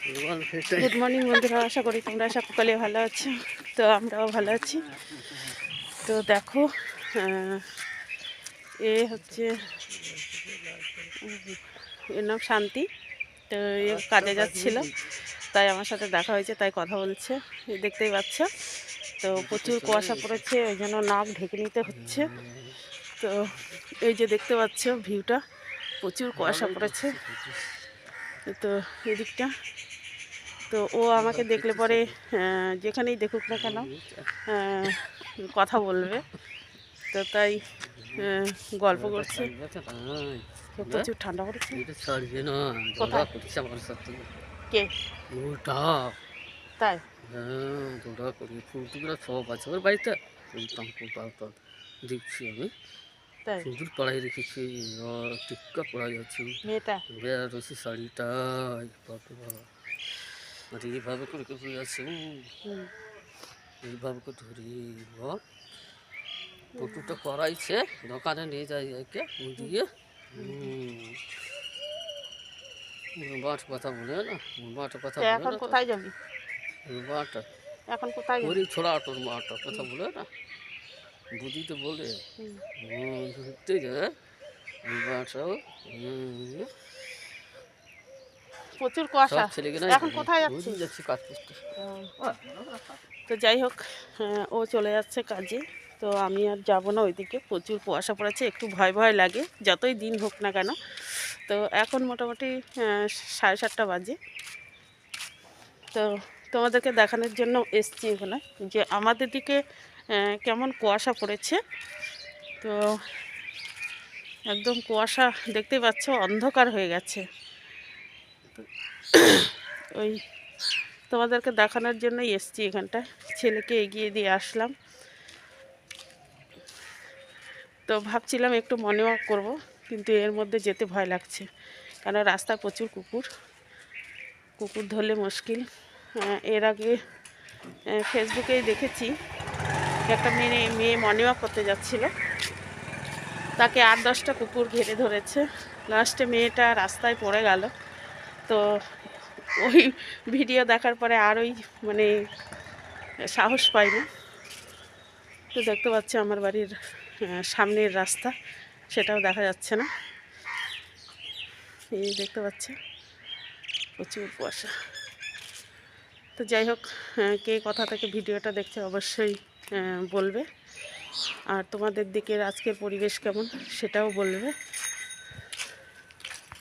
Good morning বন্ধুরা, আশা করি তোমরা সকলে ভালো আছো। তো আমরাও ভালো আছি। তো দেখো, এ হচ্ছে এর নাম শান্তি। তো এ কাজে যাচ্ছিল, তাই আমার সাথে দেখা হয়েছে, তাই কথা বলছে। দেখতেই পাচ্ছ, তো প্রচুর কুয়াশা পড়েছে, ওই জন্য নাক ঢেকে নিতে হচ্ছে। তো এই যে দেখতে পাচ্ছ ভিউটা, প্রচুর কুয়াশা পড়েছে। তো এদিকটা, তো ও আমাকে দেখলে পরে যেখানেই দেখুক না কেন কথা বলবে। তো তাই গল্প করছে। তো প্রচুর ঠান্ডা পড়েছে। কোথায়? কে? তাই? সব আছে ওর বাড়িতে, দেখছি আমি তাই সুন্দর পড়াই রেখেছি, টিক্কা পড়া যাচ্ছে, মেয়েটা বেনারসি শাড়িটাই বাবা, আর এইভাবে করে করে আছে, এইভাবে করে ধরে বল ফটোটা করাইছে, দোকানে নিয়ে যাই একে দিয়ে বাট কথা বলে না, বাটা কথা বলে এখন না, কোথায় যাবি? বাটা এখন কোথায় যাবি? ওরই ছোড়া তোর মাটা কথা বলে না, বুঝিতে বলে ঘুরতে যায় বাটাও প্রচুর কুয়াশা। সব ছেলেগুলো এখন কোথায় যাচ্ছি? যাচ্ছি কাজ করতে। তো যাই হোক, ও চলে যাচ্ছে কাজে। তো আমি আর যাবো না ওইদিকে, প্রচুর কুয়াশা পড়েছে, একটু ভয় ভয় লাগে যতই দিন হোক না কেন। তো এখন মোটামুটি 7:30 বাজে। তো তোমাদেরকে দেখানোর জন্য এসছি এখানে যে আমাদের দিকে কেমন কুয়াশা পড়েছে। তো একদম কুয়াশা দেখতেই পাচ্ছ, অন্ধকার হয়ে গেছে। ওই তোমাদেরকে দেখানোর জন্যই এসছি এখানটায়, ছেলেকে এগিয়ে দিয়ে আসলাম। তো ভাবছিলাম একটু মর্নিং ওয়াক করবো, কিন্তু এর মধ্যে যেতে ভয় লাগছে, কারণ রাস্তায় প্রচুর কুকুর ধরলে মুশকিল। এর আগে ফেসবুকেই দেখেছি একটা মেয়ে মর্নিং ওয়াক করতে যাচ্ছিল, তাকে 8-10টা কুকুর ঘিরে ধরেছে, লাস্টে মেয়েটা রাস্তায় পড়ে গেল। তো ওই ভিডিও দেখার পরে আর ওই মানে সাহস পাইনি। তো দেখতে পাচ্ছি আমার বাড়ির সামনের রাস্তা, সেটাও দেখা যাচ্ছে না। এই দেখতে পাচ্ছি প্রচুর কুয়াশা। তো যাই হোক, কে কোথা থেকে ভিডিওটা দেখছে অবশ্যই বলবে, আর তোমাদের দিকের আজকের পরিবেশ কেমন সেটাও বলবে।